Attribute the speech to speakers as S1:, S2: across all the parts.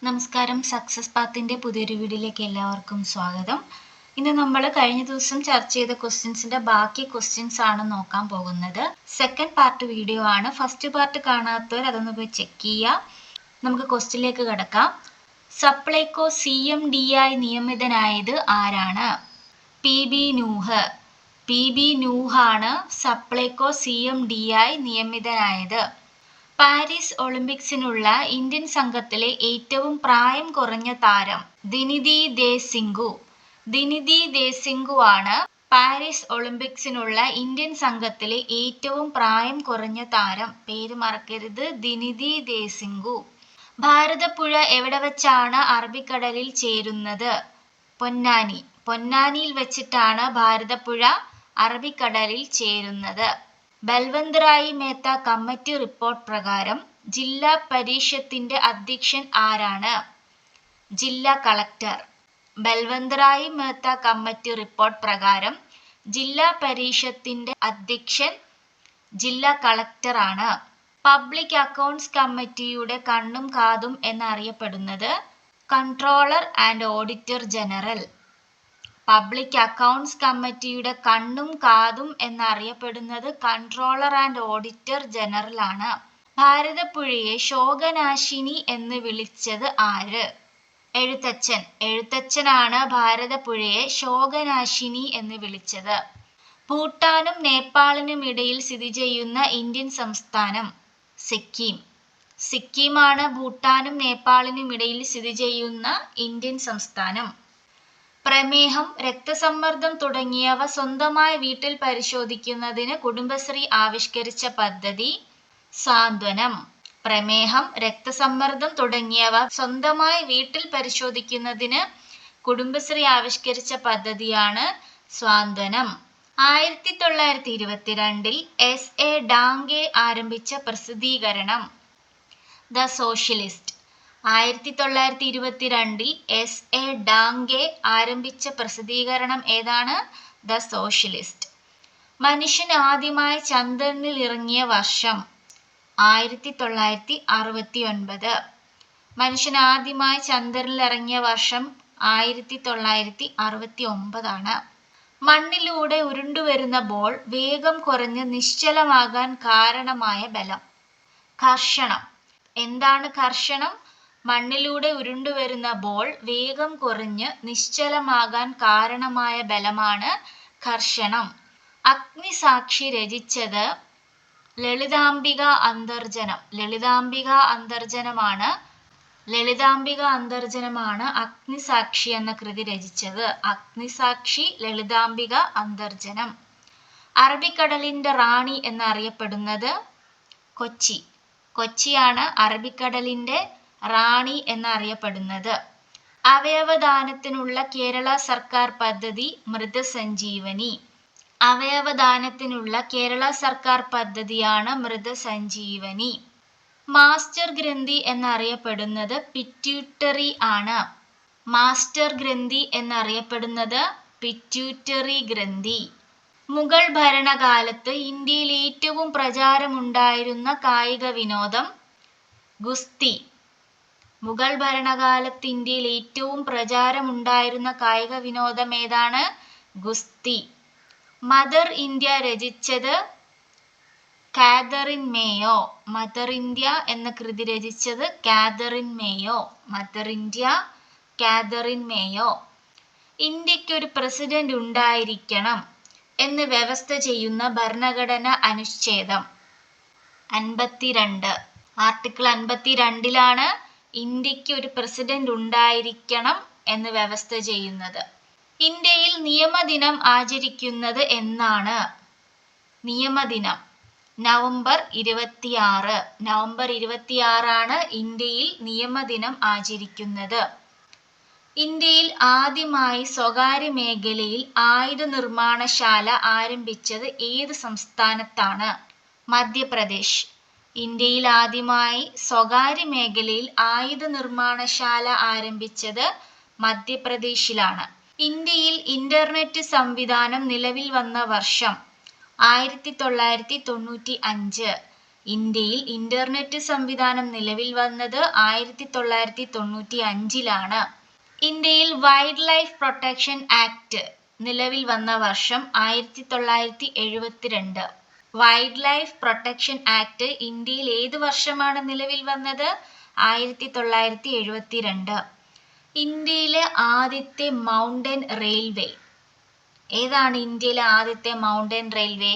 S1: നമസ്കാരം. സക്സസ് പാത്തിന്റെ പുതിയൊരു വീഡിയോയിലേക്ക് എല്ലാവർക്കും സ്വാഗതം. ഇന്ന് നമ്മൾ കഴിഞ്ഞ ദിവസം ചർച്ച ചെയ്ത ക്വസ്റ്റ്യൻസിന്റെ ബാക്കി ക്വസ്റ്റ്യൻസ് ആണ് നോക്കാൻ പോകുന്നത്. സെക്കൻഡ് പാർട്ട് വീഡിയോ ആണ്. ഫസ്റ്റ് പാർട്ട് കാണാത്തവർ അതൊന്ന് പോയി ചെക്ക് ചെയ്യുക. നമുക്ക് ക്വസ്റ്റ്യനിലേക്ക് കിടക്കാം. സപ്ലൈകോ CMD ആയി നിയമിതനായത് ആരാണ്? PB Nuh. PB നൂഹാണ് Supplyco CMD ആയി നിയമിതനായത്. പാരീസ് ഒളിമ്പിക്സിനുള്ള ഇന്ത്യൻ സംഘത്തിലെ ഏറ്റവും പ്രായം കുറഞ്ഞ താരം ദിനിതി ദേസിംഗു. ദിനിതി ദേസിംഗു ആണ് പാരീസ് ഒളിമ്പിക്സിനുള്ള ഇന്ത്യൻ സംഘത്തിലെ ഏറ്റവും പ്രായം കുറഞ്ഞ താരം. പേര് മറക്കരുത്, ദിനിതി ദേസിംഗു. ഭാരതപ്പുഴ എവിടെ വെച്ചാണ് അറബിക്കടലിൽ ചേരുന്നത്? പൊന്നാനി. പൊന്നാനിയിൽ വെച്ചിട്ടാണ് ഭാരതപ്പുഴ അറബിക്കടലിൽ ചേരുന്നത്. ബൽവന്ത് റായി മേത്ത കമ്മിറ്റി റിപ്പോർട്ട് പ്രകാരം ജില്ലാ പരിഷത്തിന്റെ അധ്യക്ഷൻ ആരാണ്? ജില്ലാ കളക്ടർ. ബൽവന്ത് റായി മേത്ത കമ്മിറ്റി റിപ്പോർട്ട് പ്രകാരം ജില്ലാ പരിഷത്തിന്റെ അധ്യക്ഷൻ ജില്ലാ കളക്ടർ ആണ്. പബ്ലിക് അക്കൗണ്ട്സ് കമ്മിറ്റിയുടെ കണ്ണും കാതും എന്നറിയപ്പെടുന്നത് controller and auditor general. Public accounts കമ്മിറ്റിയുടെ കണ്ണും കാതും എന്നറിയപ്പെടുന്നത് കൺട്രോളർ ആൻഡ് ഓഡിറ്റർ ജനറൽ ആണ്. ഭാരതപ്പുഴയെ ശോകനാശിനി എന്ന് വിളിച്ചത് ആര്? എഴുത്തച്ഛൻ. എഴുത്തച്ഛനാണ് ഭാരതപ്പുഴയെ ശോകനാശിനി എന്ന് വിളിച്ചത്. ഭൂട്ടാനും നേപ്പാളിനും ഇടയിൽ സ്ഥിതി ചെയ്യുന്ന ഇന്ത്യൻ സംസ്ഥാനം സിക്കിം. സിക്കിമാണ് ഭൂട്ടാനും നേപ്പാളിനും ഇടയിൽ സ്ഥിതി ചെയ്യുന്ന ഇന്ത്യൻ സംസ്ഥാനം. പ്രമേഹം, രക്തസമ്മർദ്ദം തുടങ്ങിയവ സ്വന്തമായി വീട്ടിൽ പരിശോധിക്കുന്നതിന് കുടുംബശ്രീ ആവിഷ്കരിച്ച പദ്ധതി സാന്ത്വനം. പ്രമേഹം, രക്തസമ്മർദ്ദം തുടങ്ങിയവ സ്വന്തമായി വീട്ടിൽ പരിശോധിക്കുന്നതിന് കുടുംബശ്രീ ആവിഷ്കരിച്ച പദ്ധതിയാണ് സാന്ത്വനം. 1922 SA ഡാംഗെ ആരംഭിച്ച പ്രസിദ്ധീകരണം ദ സോഷ്യലിസ്റ്റ്. 1922 SA ഡാംഗെ ആരംഭിച്ച പ്രസിദ്ധീകരണം ഏതാണ്? The socialist. മനുഷ്യൻ ആദ്യമായി ചന്ദ്രനിൽ ഇറങ്ങിയ വർഷം 1969. മനുഷ്യൻ ആദ്യമായി ചന്ദ്രനിൽ ഇറങ്ങിയ വർഷം 1969 ആണ്. മണ്ണിലൂടെ ഉരുണ്ടുവരുന്ന ബോൾ വേഗം കുറഞ്ഞ് നിശ്ചലമാകാൻ കാരണമായ ബലം ഘർഷണം. എന്താണ് ഘർഷണം? മണ്ണിലൂടെ ഉരുണ്ടുവരുന്ന ബോൾ വേഗം കുറഞ്ഞ് നിശ്ചലമാകാൻ കാരണമായ ബലമാണ് ഘർഷണം. അഗ്നിസാക്ഷി രചിച്ചത് ലളിതാംബിക അന്തർജനം. ലളിതാംബിക അന്തർജനമാണ് അഗ്നിസാക്ഷി എന്ന കൃതി രചിച്ചത്. അഗ്നിസാക്ഷി, ലളിതാംബിക അന്തർജനം. അറബിക്കടലിന്റെ റാണി എന്നറിയപ്പെടുന്നത് കൊച്ചി. കൊച്ചിയാണ് അറബിക്കടലിന്റെ റാണി എന്നറിയപ്പെടുന്നത്. അവയവദാനത്തിനുള്ള കേരള സർക്കാർ പദ്ധതി മൃതസഞ്ജീവനി. അവയവദാനത്തിനുള്ള കേരള സർക്കാർ പദ്ധതിയാണ് മൃതസഞ്ജീവനി. മാസ്റ്റർ ഗ്രന്ഥി എന്നറിയപ്പെടുന്നത് പിറ്റ്യൂട്ടറി ആണ്. മാസ്റ്റർ ഗ്രന്ഥി എന്നറിയപ്പെടുന്നത് പിറ്റ്യൂട്ടറി ഗ്രന്ഥി. മുഗൾ ഭരണകാലത്ത് ഇന്ത്യയിൽ ഏറ്റവും പ്രചാരമുണ്ടായിരുന്ന കായിക വിനോദം ഗുസ്തി. മുഗൾ ഭരണകാലത്ത് ഇന്ത്യയിൽ ഏറ്റവും പ്രചാരമുണ്ടായിരുന്ന കായിക വിനോദം ഏതാണ്? ഗുസ്തി. മദർ ഇന്ത്യ രചിച്ചത് കാതറിൻ മേയോ. മദർ ഇന്ത്യ എന്ന കൃതി രചിച്ചത് Catherine Mayo. Mother India, Catherine Mayo. ഇന്ത്യക്ക് ഒരു പ്രസിഡന്റ് ഉണ്ടായിരിക്കണം എന്ന് വ്യവസ്ഥ ചെയ്യുന്ന ഭരണഘടന അനുച്ഛേദം 52. ആർട്ടിക്കിൾ 52 ഇന്ത്യക്ക് ഒരു പ്രസിഡന്റ് ഉണ്ടായിരിക്കണം എന്ന് വ്യവസ്ഥ ചെയ്യുന്നത്. ഇന്ത്യയിൽ നിയമദിനം ആചരിക്കുന്നത് എന്നാണ്? നിയമദിനം നവംബർ 26. നവംബർ 26 ഇന്ത്യയിൽ നിയമദിനം ആചരിക്കുന്നത്. ഇന്ത്യയിൽ ആദ്യമായി സ്വകാര്യ മേഖലയിൽ ആയുധ നിർമ്മാണശാല ആരംഭിച്ചത് ഏത് സംസ്ഥാനത്താണ്? മധ്യപ്രദേശ്. ഇന്ത്യയിൽ ആദ്യമായി സ്വകാര്യ മേഖലയിൽ ആയുധ നിർമ്മാണശാല ആരംഭിച്ചത് മധ്യപ്രദേശിലാണ്. ഇന്ത്യയിൽ ഇന്റർനെറ്റ് സംവിധാനം നിലവിൽ വന്ന വർഷം 1995. ഇന്ത്യയിൽ ഇന്റർനെറ്റ് സംവിധാനം നിലവിൽ വന്നത് 1995-ലാണ്. ഇന്ത്യയിൽ വൈൽഡ് ലൈഫ് പ്രൊട്ടക്ഷൻ ആക്ട് നിലവിൽ വന്ന വർഷം 1972. വൈൽഡ് ലൈഫ് പ്രൊട്ടക്ഷൻ ആക്ട് ഇന്ത്യയിൽ ഏത് വർഷമാണ് നിലവിൽ വന്നത്? 1972. ഇന്ത്യയിലെ ആദ്യത്തെ മൗണ്ടൻ റെയിൽവേ ഏതാണ്? ഇന്ത്യയിലെ ആദ്യത്തെ മൗണ്ടൻ റെയിൽവേ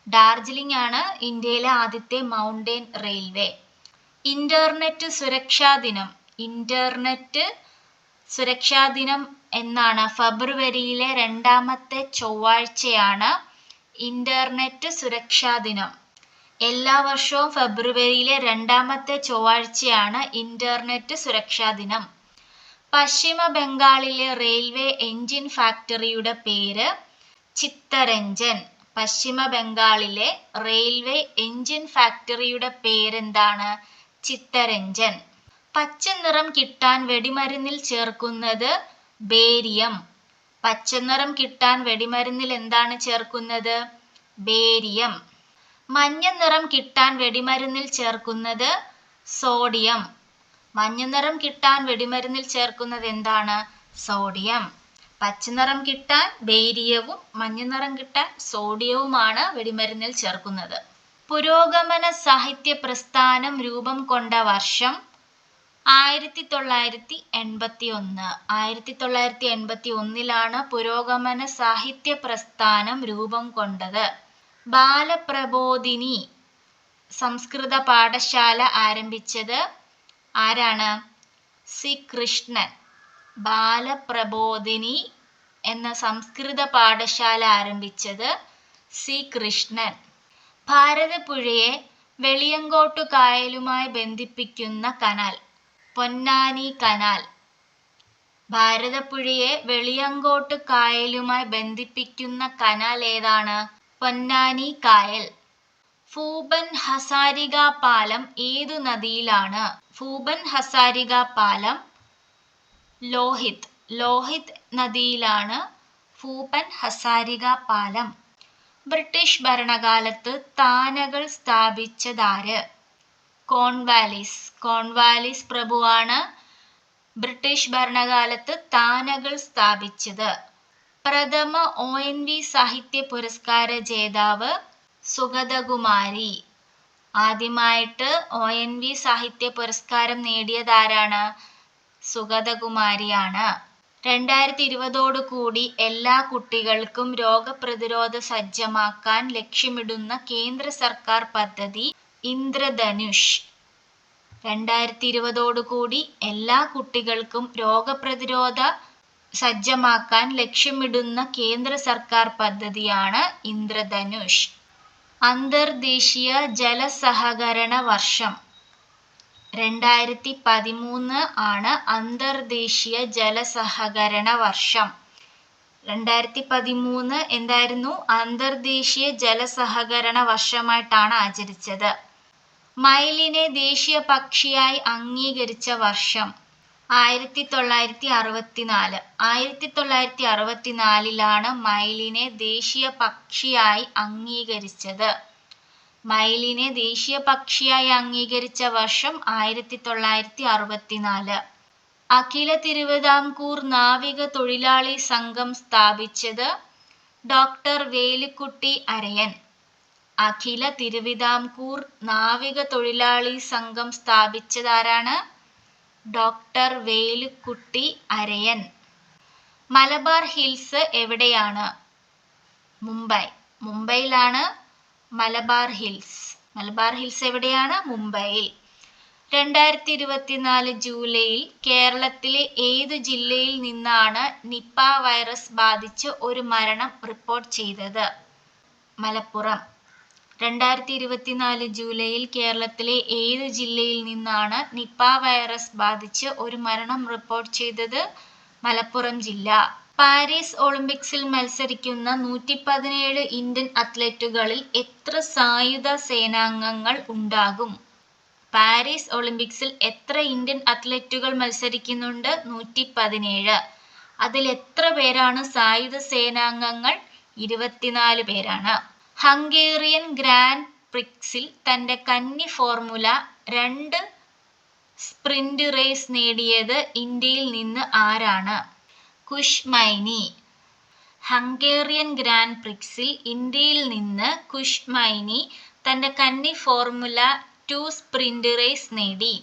S1: ഡാർജിലിംഗ് ആണ് ഇന്ത്യയിലെ ആദ്യത്തെ മൗണ്ടൻ റെയിൽവേ. ഇന്റർനെറ്റ് സുരക്ഷാ ദിനം എന്നാണ്? ഫെബ്രുവരിയിലെ 2ാമത്തെ ചൊവ്വാഴ്ചയാണ് ഇന്റർനെറ്റ് സുരക്ഷാ ദിനം. എല്ലാ വർഷവും ഫെബ്രുവരിയിലെ 2ാമത്തെ ചൊവ്വാഴ്ചയാണ് ഇന്റർനെറ്റ് സുരക്ഷാ ദിനം. പശ്ചിമ ബംഗാളിലെ റെയിൽവേ എഞ്ചിൻ ഫാക്ടറിയുടെ പേര് ചിത്തരഞ്ജൻ. പശ്ചിമ ബംഗാളിലെ റെയിൽവേ എഞ്ചിൻ ഫാക്ടറിയുടെ പേരെന്താണ്? ചിത്തരഞ്ജൻ. പച്ച നിറം കിട്ടാൻ വെടിമരുന്നിൽ ചേർക്കുന്നത് ബേരിയം. പച്ച നിറം കിട്ടാൻ വെടിമരുന്നിൽ എന്താണ് ചേർക്കുന്നത്? ബേരിയം. മഞ്ഞ നിറം കിട്ടാൻ വെടിമരുന്നിൽ ചേർക്കുന്നത് സോഡിയം. മഞ്ഞ നിറം കിട്ടാൻ വെടിമരുന്നിൽ ചേർക്കുന്നത് എന്താണ്? സോഡിയം. പച്ച നിറം കിട്ടാൻ ബേരിയവും മഞ്ഞ നിറം കിട്ടാൻ സോഡിയവുമാണ് വെടിമരുന്നിൽ ചേർക്കുന്നത്. പുരോഗമന സാഹിത്യ പ്രസ്ഥാനം രൂപം കൊണ്ട വർഷം 1981. 1981-ലാണ് പുരോഗമന സാഹിത്യ പ്രസ്ഥാനം രൂപം കൊണ്ടത്. ബാലപ്രബോധിനി സംസ്കൃത പാഠശാല ആരംഭിച്ചത് ആരാണ്? സി കൃഷ്ണൻ. ബാലപ്രബോധിനി എന്ന സംസ്കൃത പാഠശാല ആരംഭിച്ചത് സി കൃഷ്ണൻ. ഭാരതപ്പുഴയെ വെളിയങ്കോട്ടു കായലുമായി ബന്ധിപ്പിക്കുന്ന കനാൽ? പൊന്നാനി കനാൽ. ഭാരതപ്പുഴയെ വെളിയങ്കോട്ടു കായലുമായി ബന്ധിപ്പിക്കുന്ന കനാൽ ഏതാണ്? പൊന്നാനി കായൽ. ഭൂപൻ ഹസാരിക പാലം ഏതു നദിയിലാണ്? ഭൂപൻ ഹസാരിക പാലം ലോഹിത് നദിയിലാണ് ഭൂപൻ ഹസാരിക പാലം. ബ്രിട്ടീഷ് ഭരണകാലത്ത് താനകൾ സ്ഥാപിച്ചതാര്? കോൺവാലിസ് പ്രഭുവാണ് ബ്രിട്ടീഷ് ഭരണകാലത്ത് താനകൾ സ്ഥാപിച്ചത്. പ്രഥമ ONV സാഹിത്യ പുരസ്കാര ജേതാവ് സുഗതകുമാരി. ആദ്യമായിട്ട് ONV സാഹിത്യ പുരസ്കാരം നേടിയതാരാണ്? സുഗതകുമാരിയാണ്. 2020 എല്ലാ കുട്ടികൾക്കും രോഗപ്രതിരോധ സജ്ജമാക്കാൻ ലക്ഷ്യമിടുന്ന കേന്ദ്ര സർക്കാർ പദ്ധതി ഇന്ദ്രധനുഷ്. 2020 എല്ലാ കുട്ടികൾക്കും രോഗപ്രതിരോധ സജ്ജമാക്കാൻ ലക്ഷ്യമിടുന്ന കേന്ദ്ര സർക്കാർ പദ്ധതിയാണ് ഇന്ദ്രധനുഷ്. അന്തർദേശീയ ജലസഹകരണ വർഷം 2013 ആണ് അന്തർദേശീയ ജലസഹകരണ വർഷം. 2013 എന്തായിരുന്നു? അന്തർദേശീയ ജലസഹകരണ വർഷമായിട്ടാണ് ആചരിച്ചത്. മയിലിനെ ദേശീയ പക്ഷിയായി അംഗീകരിച്ച വർഷം 1964. 1964-ലാണ് മയിലിനെ ദേശീയ പക്ഷിയായി അംഗീകരിച്ചത്. മയിലിനെ ദേശീയ പക്ഷിയായി അംഗീകരിച്ച വർഷം 1964. അഖില തിരുവിതാംകൂർ നാവിക തൊഴിലാളി സംഘം സ്ഥാപിച്ചത് ഡോക്ടർ വേലുക്കുട്ടി അരയൻ. അഖില തിരുവിതാംകൂർ നാവിക തൊഴിലാളി സംഘം സ്ഥാപിച്ചതാരാണ്? ഡോക്ടർ വേലുക്കുട്ടി അരയൻ. മലബാർ ഹിൽസ് എവിടെയാണ്? മുംബൈയിലാണ് മലബാർ ഹിൽസ്. മലബാർ ഹിൽസ് എവിടെയാണ്? മുംബൈയിൽ. 2024 ജൂലൈയിൽ കേരളത്തിലെ ഏതു ജില്ലയിൽ നിന്നാണ് നിപ വൈറസ് ബാധിച്ച് ഒരു മരണം റിപ്പോർട്ട് ചെയ്തത്? മലപ്പുറം. 2024 ജൂലൈയിൽ കേരളത്തിലെ ഏതു ജില്ലയിൽ നിന്നാണ് നിപ വൈറസ് ബാധിച്ച് ഒരു മരണം റിപ്പോർട്ട് ചെയ്തത്? മലപ്പുറം ജില്ല. പാരീസ് ഒളിമ്പിക്സിൽ മത്സരിക്കുന്ന 117 ഇന്ത്യൻ അത്ലറ്റുകളിൽ എത്ര സായുധ സേനാംഗങ്ങൾ ഉണ്ടാകും? പാരീസ് ഒളിമ്പിക്സിൽ എത്ര ഇന്ത്യൻ അത്ലറ്റുകൾ മത്സരിക്കുന്നുണ്ട്? 117. അതിൽ എത്ര പേരാണ് സായുധ സേനാംഗങ്ങൾ? 24 പേരാണ്. ഹംഗേറിയൻ ഗ്രാൻഡ് പ്രിക്സിൽ തന്റെ കന്നി ഫോർമുല 2 സ്പ്രിന്റ് റേസ് നേടിയത് ഇന്ത്യയിൽ നിന്ന് ആരാണ്? കുഷ്മൈനി. ഹംഗേറിയൻ ഗ്രാൻഡ് പ്രിക്സിൽ ഇന്ത്യയിൽ നിന്ന് കുഷ്മൈനി തന്റെ കന്നി ഫോർമുല 2 സ്പ്രിന്റ് റേസ് നേടി.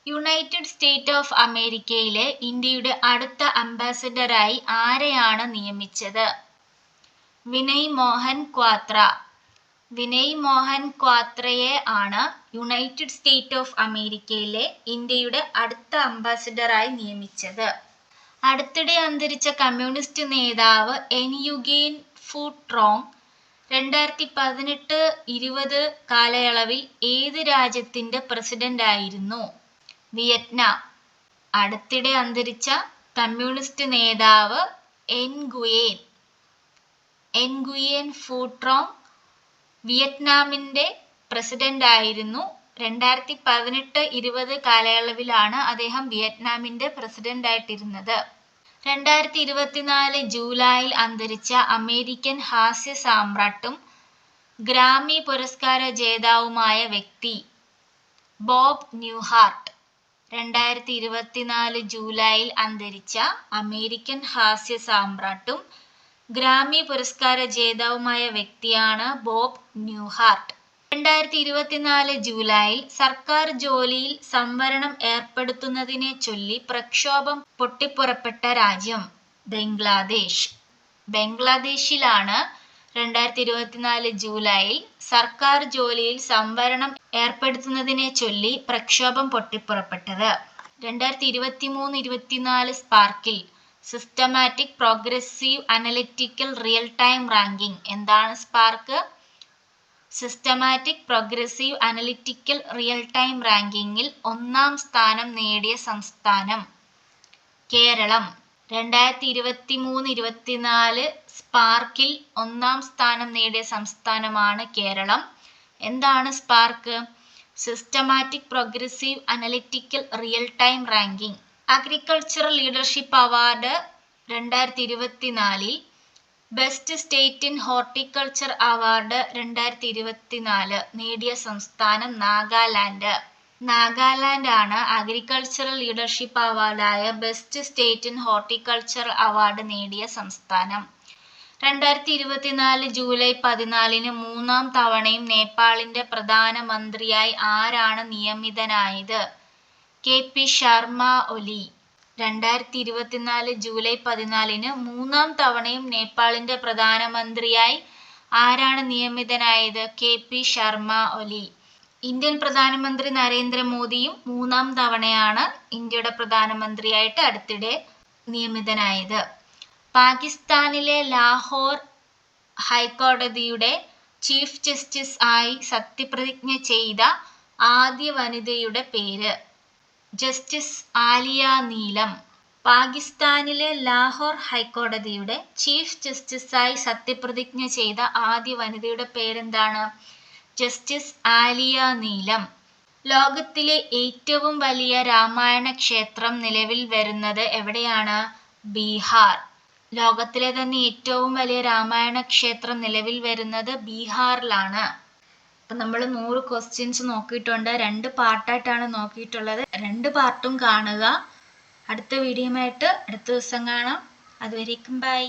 S1: യുണൈറ്റഡ് സ്റ്റേറ്റ് ഓഫ് അമേരിക്കയിലെ ഇന്ത്യയുടെ അടുത്ത അംബാസഡറായി ആരെയാണ് നിയമിച്ചത്? വിനയ് മോഹൻ ക്വാത്ര. വിനയ് മോഹൻ ക്വാത്രയെ ആണ് യുണൈറ്റഡ് സ്റ്റേറ്റ് ഓഫ് അമേരിക്കയിലെ ഇന്ത്യയുടെ അടുത്ത അംബാസഡറായി നിയമിച്ചത്. അടുത്തിടെ അന്തരിച്ച കമ്മ്യൂണിസ്റ്റ് നേതാവ് എൻയുഗേൻ ഫു ട്രോങ് 2018-20 കാലയളവിൽ ഏത് രാജ്യത്തിന്റെ പ്രസിഡന്റായിരുന്നു? വിയറ്റ്നാം. അടുത്തിടെ അന്തരിച്ച കമ്മ്യൂണിസ്റ്റ് നേതാവ് എൻഗുയേൻ ഫു ട്രോങ് വിയറ്റ്നാമിന്റെ പ്രസിഡന്റായിരുന്നു. 2018-20 കാലയളവിലാണ് അദ്ദേഹം വിയറ്റ്നാമിന്റെ പ്രസിഡന്റായിട്ടിരുന്നത്. 2024 ജൂലൈയിൽ അന്തരിച്ച അമേരിക്കൻ ഹാസ്യ സാമ്രാട്ടും ഗ്രാമി പുരസ്കാര ജേതാവുമായ വ്യക്തി? Bob Newhart. 2024 ജൂലൈയിൽ അന്തരിച്ച അമേരിക്കൻ ഹാസ്യ സാമ്രാട്ടും ഗ്രാമി പുരസ്കാര ജേതാവുമായ വ്യക്തിയാണ് ബോബ് ന്യൂഹാർട്ട്. 2024 ജൂലൈയിൽ സർക്കാർ ജോലിയിൽ സംവരണം ഏർപ്പെടുത്തുന്നതിനെ ചൊല്ലി പ്രക്ഷോഭം പൊട്ടിപ്പുറപ്പെട്ട രാജ്യം? ബംഗ്ലാദേശ്. ബംഗ്ലാദേശിലാണ് 2024 ജൂലൈയിൽ സർക്കാർ ജോലിയിൽ സംവരണം ഏർപ്പെടുത്തുന്നതിനെ ചൊല്ലി പ്രക്ഷോഭം പൊട്ടിപ്പുറപ്പെട്ടത്. 2023-24 സ്പാർക്കിൽ systematic progressive analytical real time ranking. എന്താണ് SPARK? Systematic progressive analytical real time റാങ്കിങ്ങിൽ 1-ാം സ്ഥാനം നേടിയ സംസ്ഥാനം? കേരളം. 2023-24 സ്പാർക്കിൽ 1-ാം സ്ഥാനം നേടിയ സംസ്ഥാനമാണ് കേരളം. എന്താണ് SPARK? Systematic progressive analytical real time ranking. Agricultural leadership award 2024 best state in horticulture award 2024 നേടിയ സംസ്ഥാനം നാഗാലാൻഡ്. നാഗാലാൻഡ് ആണ് അഗ്രികൾച്ചറൽ ലീഡർഷിപ്പ് അവാർഡായ best state in horticulture award നേടിയ സംസ്ഥാനം. 2024 ജൂലൈ 14 3-ാം തവണയും നേപ്പാളിന്റെ പ്രധാനമന്ത്രിയായി ആരാണ് നിയമിതനായത്? KP ശർമ്മ ഒലി. 2024 ജൂലൈ 14 3-ാം തവണയും നേപ്പാളിന്റെ പ്രധാനമന്ത്രിയായി ആരാണ് നിയമിതനായത്? KP ശർമ്മ ഒലി. ഇന്ത്യൻ പ്രധാനമന്ത്രി നരേന്ദ്രമോദിയും 3-ാം തവണയാണ് ഇന്ത്യയുടെ പ്രധാനമന്ത്രിയായിട്ട് അടുത്തിടെ നിയമിതനായത്. പാകിസ്ഥാനിലെ ലാഹോർ ഹൈക്കോടതിയുടെ ചീഫ് ജസ്റ്റിസ് ആയി സത്യപ്രതിജ്ഞ ചെയ്ത ആദ്യ വനിതയുടെ പേര്? ജസ്റ്റിസ് ആലിയ നീലം. പാകിസ്ഥാനിലെ ലാഹോർ ഹൈക്കോടതിയുടെ ചീഫ് ജസ്റ്റിസായി സത്യപ്രതിജ്ഞ ചെയ്ത ആദ്യ വനിതയുടെ പേരെന്താണ്? ജസ്റ്റിസ് ആലിയ നീലം. ലോകത്തിലെ ഏറ്റവും വലിയ രാമായണ ക്ഷേത്രം നിലവിൽ വരുന്നത് എവിടെയാണ്? ബീഹാർ. ലോകത്തിലെ തന്നെ ഏറ്റവും വലിയ രാമായണ ക്ഷേത്രം നിലവിൽ വരുന്നത് ബീഹാറിലാണ്. അപ്പം നമ്മൾ 100 ക്വസ്റ്റ്യൻസ് നോക്കിയിട്ടുണ്ട്. 2 പാർട്ടായിട്ടാണ് നോക്കിയിട്ടുള്ളത്. 2 പാർട്ടും കാണുക. അടുത്ത വീഡിയോയുമായിട്ട് അടുത്ത ദിവസം കാണാം. അതുവരേക്കും ബൈ.